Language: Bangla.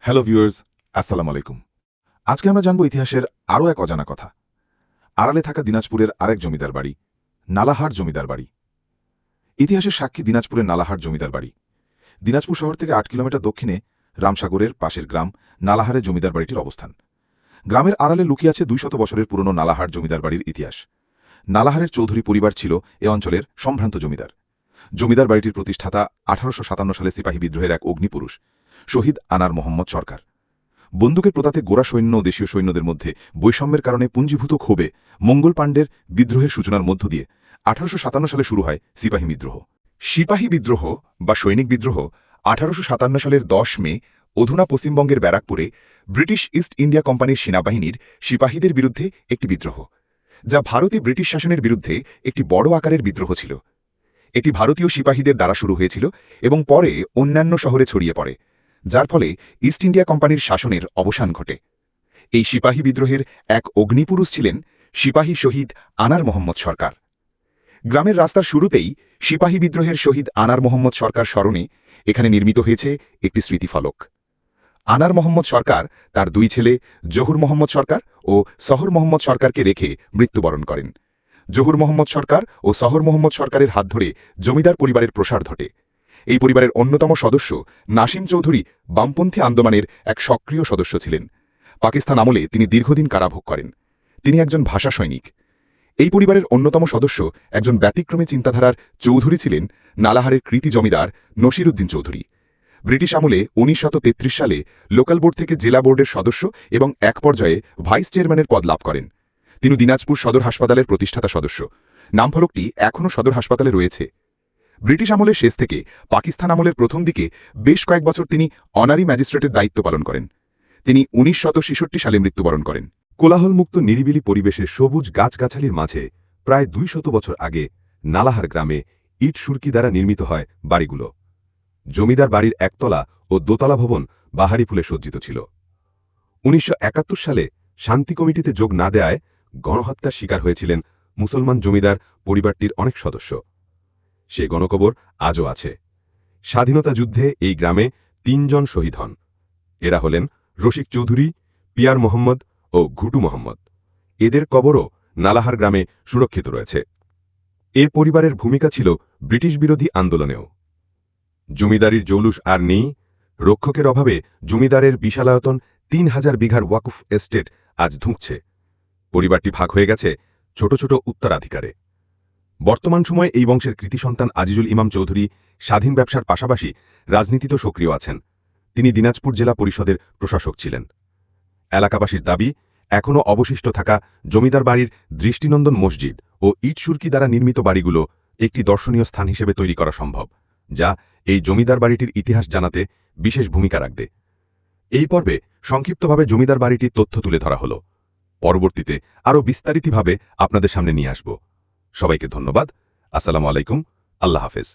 হ্যালো ভিউয়ার্স, আসসালামু আলাইকুম। আজকে আমরা জানব ইতিহাসের আরও এক অজানা কথা। আড়ালে থাকা দিনাজপুরের আরেক জমিদার বাড়ি, নালাহার জমিদার বাড়ি। ইতিহাসের সাক্ষী দিনাজপুরের নালাহার জমিদার বাড়ি। দিনাজপুর শহর থেকে ৮ কিলোমিটার দক্ষিণে রামসাগরের পাশের গ্রাম নালাহারে জমিদার বাড়িটির অবস্থান। গ্রামের আড়ালে লুকিয়ে আছে ২০০ বছরের পুরনো নালাহার জমিদার বাড়ির ইতিহাস। নালাহারের চৌধুরী পরিবার ছিল এ অঞ্চলের সম্ভ্রান্ত জমিদার। জমিদার বাড়িটির প্রতিষ্ঠাতা ১৮৫৭ সালে সিপাহী বিদ্রোহের এক অগ্নিপুরুষ শহীদ আনার মোহাম্মদ সরকার। বন্দুকের প্রতাতে গোরা সৈন্য ও দেশীয় সৈন্যদের মধ্যে বৈষম্যের কারণে পুঞ্জীভূত ক্ষোভে মঙ্গল পাণ্ডের বিদ্রোহের সূচনার মধ্য দিয়ে ১৮৫৭ সালে শুরু হয় সিপাহী বিদ্রোহ। সিপাহী বিদ্রোহ বা সৈনিক বিদ্রোহ ১৮৫৭ সালের ১০ মে অধুনা পশ্চিমবঙ্গের ব্যারাকপুরে ব্রিটিশ ইস্ট ইন্ডিয়া কোম্পানির সেনাবাহিনীর সিপাহীদের বিরুদ্ধে একটি বিদ্রোহ, যা ভারতে ব্রিটিশ শাসনের বিরুদ্ধে একটি বড় আকারের বিদ্রোহ ছিল। এটি ভারতীয় সিপাহীদের দ্বারা শুরু হয়েছিল এবং পরে অন্যান্য শহরে ছড়িয়ে পড়ে, যার ফলে ইস্ট ইন্ডিয়া কোম্পানির শাসনের অবসান ঘটে। এই সিপাহী বিদ্রোহের এক অগ্নিপুরুষ ছিলেন সিপাহী শহীদ আনার মোহাম্মদ সরকার। গ্রামের রাস্তার শুরুতেই সিপাহী বিদ্রোহের শহীদ আনার মোহাম্মদ সরকার স্মরণে এখানে নির্মিত হয়েছে একটি স্মৃতিফলক। আনার মোহাম্মদ সরকার তার ২ ছেলে জহুর মোহাম্মদ সরকার ও সহর মোহাম্মদ সরকারকে রেখে মৃত্যুবরণ করেন। জহুর মোহাম্মদ সরকার ও সহর মোহাম্মদ সরকারের হাত ধরে জমিদার পরিবারের প্রসার ঘটে। এই পরিবারের অন্যতম সদস্য নাসিম চৌধুরী বামপন্থী আন্দোলনের এক সক্রিয় সদস্য ছিলেন। পাকিস্তান আমলে তিনি দীর্ঘদিন কারাভোগ করেন। তিনি একজন ভাষা সৈনিক। এই পরিবারের অন্যতম সদস্য একজন ব্যতিক্রমী চিন্তাধারার চৌধুরী ছিলেন নালাহারের কৃতি জমিদার নসির উদ্দিন চৌধুরী। ব্রিটিশ আমলে ১৯৩৩ সালে লোকাল বোর্ড থেকে জেলা বোর্ডের সদস্য এবং এক পর্যায়ে ভাইস চেয়ারম্যানের পদ লাভ করেন। তিনি দিনাজপুর সদর হাসপাতালের প্রতিষ্ঠাতা সদস্য। নামফলকটি এখনও সদর হাসপাতালে রয়েছে। ব্রিটিশ আমলের শেষ থেকে পাকিস্তান আমলের প্রথম দিকে বেশ কয়েক বছর তিনি অনারি ম্যাজিস্ট্রেটের দায়িত্ব পালন করেন। তিনি ১৯৬৬ সালে মৃত্যুবরণ করেন। কোলাহলমুক্ত নিরিবিলি পরিবেশে সবুজ গাছগাছালির মাঝে প্রায় ২০০ বছর আগে নালাহার গ্রামে ইট সুরকি দ্বারা নির্মিত হয় বাড়িগুলো। জমিদার বাড়ির একতলা ও দোতলা ভবন বাহারি ফুলে সজ্জিত ছিল। ১৯৭১ সালে শান্তি কমিটিতে যোগ না দেয়ায় গণহত্যার শিকার হয়েছিলেন মুসলমান জমিদার পরিবারটির অনেক সদস্য। সে গণকবর আজও আছে। স্বাধীনতা যুদ্ধে এই গ্রামে ৩ জন শহীদ হন। এরা হলেন রশিক চৌধুরী, পিয়ার মোহাম্মদ ও ঘুটু মোহাম্মদ। এদের কবরও নালাহার গ্রামে সুরক্ষিত রয়েছে। এ পরিবারের ভূমিকা ছিল ব্রিটিশ বিরোধী আন্দোলনেও। জমিদারির জৌলুস আর নেই। রক্ষকের অভাবে জমিদারের বিশালায়তন ৩,০০০ বিঘার ওয়াকফ এস্টেট আজ ধুঁকছে। পরিবারটি ভাগ হয়ে গেছে ছোট ছোট উত্তরাধিকারে। বর্তমান সময়ে এই বংশের কৃতি সন্তান আজিজুল ইমাম চৌধুরী স্বাধীন ব্যবসার পাশাপাশি রাজনীতিতেও সক্রিয় আছেন। তিনি দিনাজপুর জেলা পরিষদের প্রশাসক ছিলেন। এলাকাবাসীর দাবি, এখনও অবশিষ্ট থাকা জমিদার বাড়ির দৃষ্টিনন্দন মসজিদ ও ইট সুরকি দ্বারা নির্মিত বাড়িগুলো একটি দর্শনীয় স্থান হিসেবে তৈরি করা সম্ভব, যা এই জমিদার বাড়িটির ইতিহাস জানাতে বিশেষ ভূমিকা রাখবে। এই পর্বে সংক্ষিপ্তভাবে জমিদার বাড়িটির তথ্য তুলে ধরা হল। পরবর্তীতে আরও বিস্তারিতভাবে আপনাদের সামনে নিয়ে আসব। সবাইকে ধন্যবাদ। আসসালামু আলাইকুম। আল্লাহ হাফেজ।